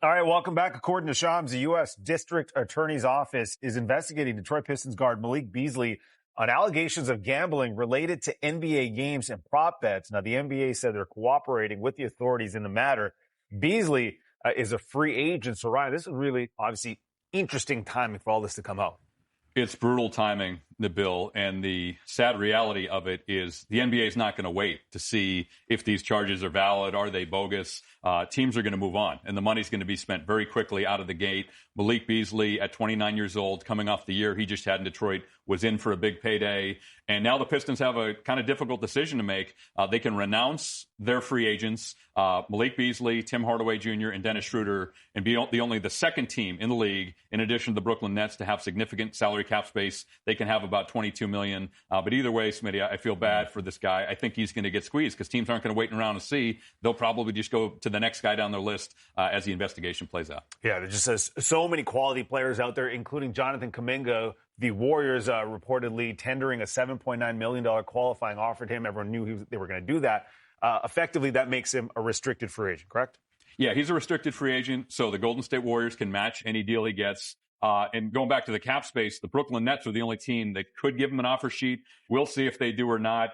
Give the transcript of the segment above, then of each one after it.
All right, welcome back. According to Shams, the U.S. District Attorney's Office is investigating Detroit Pistons guard Malik Beasley on allegations of gambling related to NBA games and prop bets. Now, the NBA said they're cooperating with the authorities in the matter. Beasley is a free agent. So, Ryan, this is really, obviously, interesting timing for all this to come out. It's brutal timing, Nabil, and the sad reality of it is the NBA is not going to wait to see if these charges are valid. Are they bogus? Teams are going to move on, and the money's going to be spent very quickly out of the gate. Malik Beasley, at 29 years old, coming off the year he just had in Detroit, was in for a big payday. And now the Pistons have a kind of difficult decision to make. They can renounce their free agents, Malik Beasley, Tim Hardaway Jr., and Dennis Schroeder, and be only the second team in the league, in addition to the Brooklyn Nets, to have significant salary cap space. They can have about $22 million. But either way, Smitty, I feel bad for this guy. I think he's going to get squeezed because teams aren't going to wait around and see. They'll probably just go to the next guy down their list as the investigation plays out. Yeah, there just says so many quality players out there, including Jonathan Kuminga. The Warriors reportedly tendering a $7.9 million qualifying offer to him. Everyone knew they were going to do that. Effectively, that makes him a restricted free agent, correct? Yeah, he's a restricted free agent, so the Golden State Warriors can match any deal he gets. And going back to the cap space, the Brooklyn Nets are the only team that could give him an offer sheet. We'll see if they do or not.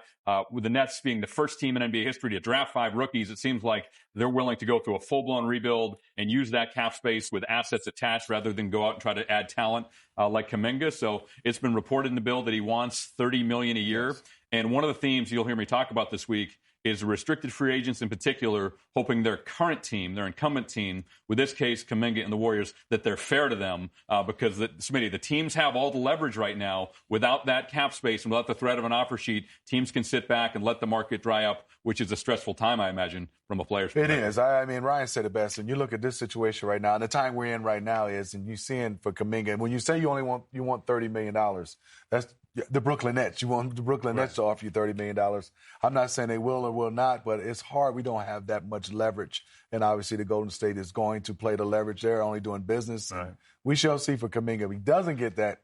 With the Nets being the first team in NBA history to draft 5 rookies, it seems like they're willing to go through a full-blown rebuild and use that cap space with assets attached rather than go out and try to add talent like Kuminga. So it's been reported in the bill that he wants $30 million a year. Yes. And one of the themes you'll hear me talk about this week is restricted free agents in particular hoping their current team, their incumbent team, with this case, Kuminga and the Warriors, that they're fair to them because, Smitty, the teams have all the leverage right now. Without that cap space and without the threat of an offer sheet, teams can sit back and let the market dry up, which is a stressful time, I imagine, from a player's perspective. It is. I mean, Ryan said it best. And you look at this situation right now, and the time we're in right now is, and you're seeing for Kuminga, and when you say you want $30 million, that's the Brooklyn Nets. You want the Brooklyn Nets to offer you $30 million. I'm not saying they will or will not, but it's hard. We don't have that much leverage. And obviously the Golden State is going to play the leverage. They're only doing business. Right. We shall see for Kuminga. If he doesn't get that,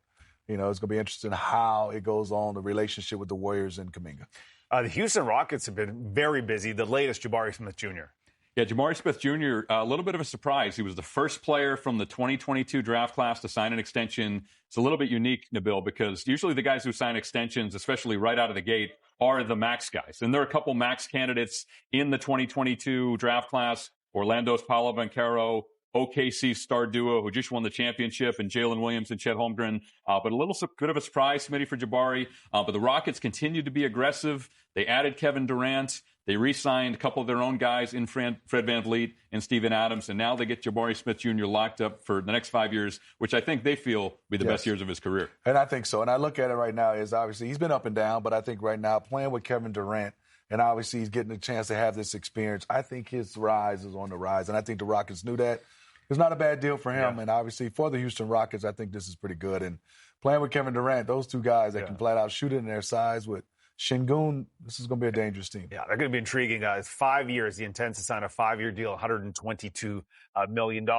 it's going to be interesting how it goes on, the relationship with the Warriors and Kuminga. The Houston Rockets have been very busy. The latest, Jabari Smith Jr. Yeah, Jabari Smith Jr., a little bit of a surprise. He was the first player from the 2022 draft class to sign an extension. It's a little bit unique, Nabil, because usually the guys who sign extensions, especially right out of the gate, are the max guys. And there are a couple max candidates in the 2022 draft class. Orlando's Paolo Banchero, OKC star duo who just won the championship, and Jalen Williams and Chet Holmgren. But a little bit of a surprise, Smitty, for Jabari. But the Rockets continue to be aggressive. They added Kevin Durant. They re-signed a couple of their own guys in Fred VanVleet and Steven Adams, and now they get Jabari Smith Jr. locked up for the next 5 years, which I think they feel will be the best years of his career. And I think so. And I look at it right now as obviously he's been up and down, but I think right now playing with Kevin Durant, and obviously he's getting a chance to have this experience, I think his rise is on the rise, and I think the Rockets knew that. It's not a bad deal for him, and obviously for the Houston Rockets, I think this is pretty good. And playing with Kevin Durant, those two guys that can flat out shoot it in their size with Şengün, this is going to be a dangerous team. Yeah, they're going to be intriguing, guys. 5 years. He intends to sign a 5-year deal, $122 million.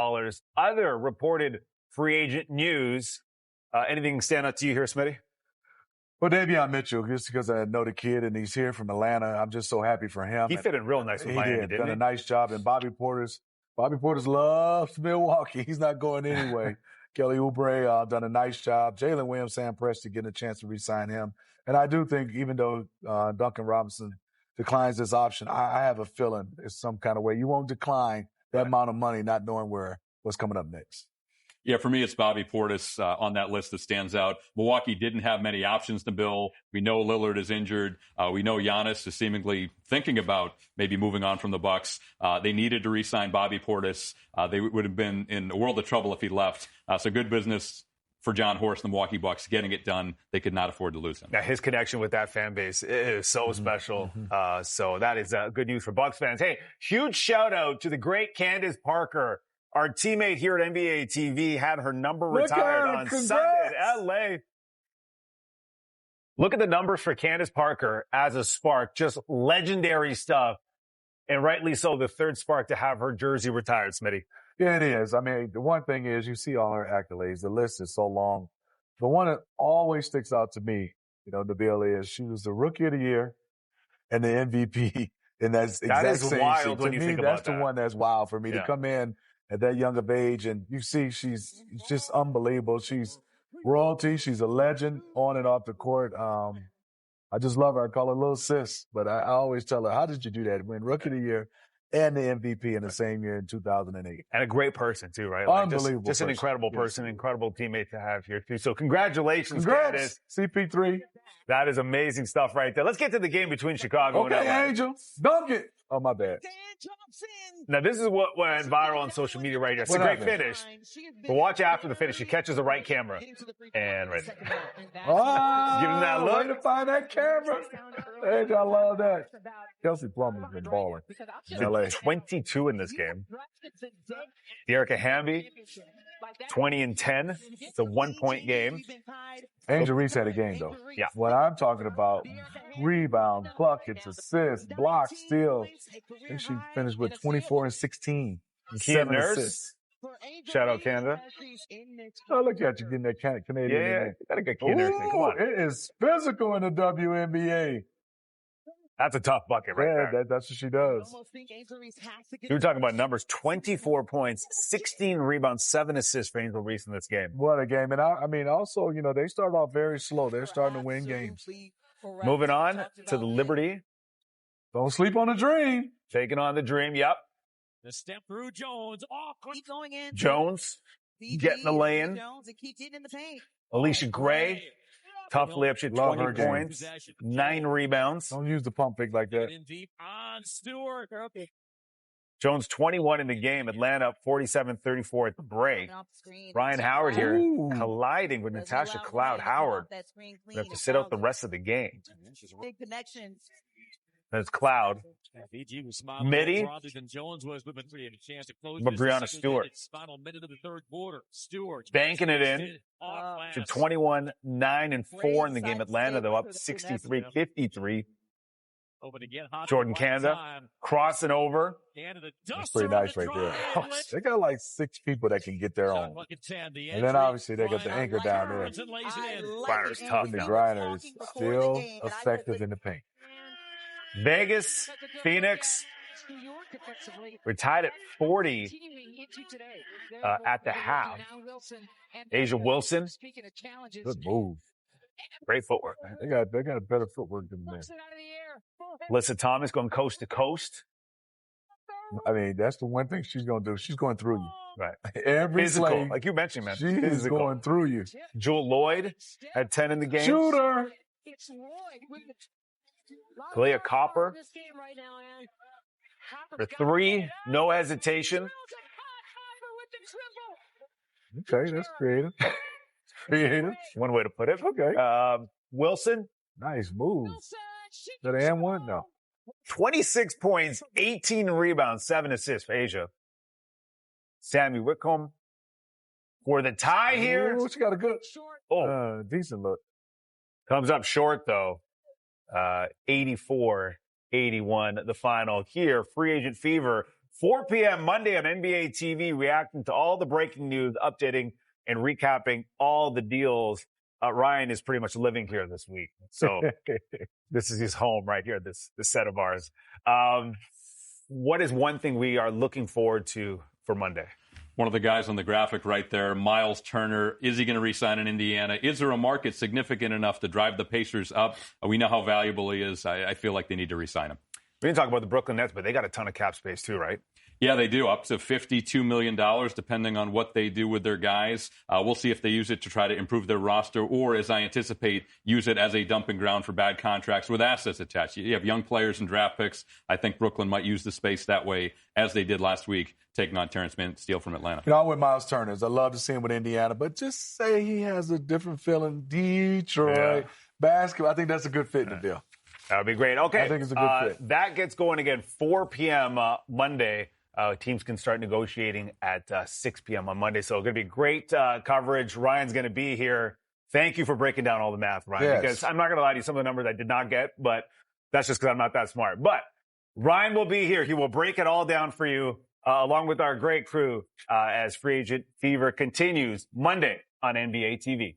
Other reported free agent news. Anything stand out to you here, Smitty? Well, Davion Mitchell, just because I know the kid and he's here from Atlanta, I'm just so happy for him. He fit in real nice with Miami, didn't he? Done a nice job. And Bobby Portis loves Milwaukee. He's not going anyway. Kelly Oubre done a nice job. Jalen Williams, Sam Presti getting a chance to re-sign him. And I do think even though Duncan Robinson declines this option, I have a feeling it's some kind of way. You won't decline that amount of money not knowing what's coming up next. Yeah, for me, it's Bobby Portis on that list that stands out. Milwaukee didn't have many options to Bill. We know Lillard is injured. We know Giannis is seemingly thinking about maybe moving on from the Bucks. They needed to re-sign Bobby Portis. They would have been in a world of trouble if he left. So good business for John Horst and the Milwaukee Bucks getting it done. They could not afford to lose him. Now, his connection with that fan base is so special. So that is good news for Bucks fans. Hey, huge shout out to the great Candace Parker. Our teammate here at NBA TV had her number retired on Sunday in LA. Look at the numbers for Candace Parker as a Spark. Just legendary stuff. And rightly so, the third Spark to have her jersey retired, Smitty. Yeah, it is. I mean, the one thing is you see all her accolades. The list is so long. The one that always sticks out to me, Nabil, is she was the Rookie of the Year and the MVP. And that's exact that is same wild shit. when to you me, think about that's the one that's wild for me to come in at that young of age. And you see she's just unbelievable. She's royalty. She's a legend on and off the court. I just love her. I call her Little Sis. But I always tell her, how did you do that? Win Rookie of the Year and the MVP in the same year in 2008. And a great person, too, right? Unbelievable. Just an incredible person, incredible teammate to have here, too. So congratulations, Congrats, Candace. CP3. That is amazing stuff right there. Let's get to the game between Chicago and LA. Okay, Angel. Dunk it. Oh, my bad. Now, this is what went viral on social media right here. It's a great finish. But watch after the finish. She catches the right camera. And right there. Oh, give him that look. Way to find that camera. Angel, I love that. Kelsey Plummer's been balling in LA. 22 in this game. Dearica Hamby, 20 and 10. It's a 1-point game. Angel Reese had a game, though. Yeah. What I'm talking about, rebound, buckets, assists, blocks, steals. I think she finished with 24 and 16. Kia 7 Nurse. assists. Shout out Canada. Oh, look at you getting that Canadian. Yeah, in gotta get Kia Nurse. Come on. It is physical in the WNBA. That's a tough bucket right there. That's what she does. You were talking about numbers. 24 points, 16 rebounds, 7 assists for Angel Reese in this game. What a game. And I mean, also, they start off very slow. They're starting to win games. Moving on to the Liberty. Don't sleep on the dream. Taking on the Dream. Yep. The step through Jones. Keep going in. Jones getting the lay-in. Jones, it keeps in the paint. Alicia Gray. Tough layup. She had 20 points, 9 rebounds. Don't use the pump fake like that. In deep on Stewart. Okay. Jones 21 in the game. Atlanta up 47-34 at the break. Ryan Howard here colliding with Natasha Cloud-Howard. They have to sit out the rest of the game. Big connections. There's Cloud. Mitty. Brianna Stewart. Final minute of the third quarter. Stewart banking it in. To 21, 9, and 4 in the game. Atlanta, though, up 63-53. Jordan Canada crossing over. That's pretty nice right there. They got like 6 people that can get their own. And then obviously they got the anchor down there. Grinder's tough. And the Griner is still effective in the paint. Vegas, Phoenix. We're tied at 40 at the half. Asia Wilson. Good move. Great footwork. They got better footwork than that. Alyssa Thomas going coast to coast. I mean, that's the one thing she's going to do. She's going through you. Right. Every physical, play, like you mentioned, man. She is going through you. Jewel Lloyd had 10 in the game. Shooter. Kalia Copper. For 3, no hesitation. Okay, that's creative. Creative. One way to put it. Okay. Wilson. Nice move. Did I am one? No. 26 points, 18 rebounds, 7 assists for Asia. Sammy Whitcomb for the tie here. Ooh, she got a good, decent look. Comes up short, though. 84-81, the final here. Free Agent Fever, 4 p.m. Monday on NBA TV, reacting to all the breaking news, updating and recapping all the deals. Ryan is pretty much living here this week. So this is his home right here, this set of ours. What is one thing we are looking forward to for Monday? One of the guys on the graphic right there, Miles Turner. Is he going to re-sign in Indiana? Is there a market significant enough to drive the Pacers up? We know how valuable he is. I feel like they need to re-sign him. We didn't talk about the Brooklyn Nets, but they got a ton of cap space too, right? Yeah, they do, up to $52 million, depending on what they do with their guys. We'll see if they use it to try to improve their roster or, as I anticipate, use it as a dumping ground for bad contracts with assets attached. You have young players and draft picks. I think Brooklyn might use the space that way, as they did last week, taking on Terrence Steele from Atlanta. I'm with Miles Turner. I love to see him with Indiana, but just say he has a different feeling. Detroit basketball, I think that's a good fit in the deal. That would be great. Okay. I think it's a good fit. That gets going again 4 p.m. Monday. Teams can start negotiating at 6 p.m. on Monday. So it's going to be great coverage. Ryan's going to be here. Thank you for breaking down all the math, Ryan, yes. Because I'm not going to lie to you, some of the numbers I did not get, but that's just because I'm not that smart. But Ryan will be here. He will break it all down for you, along with our great crew, as Free Agent Fever continues Monday on NBA TV.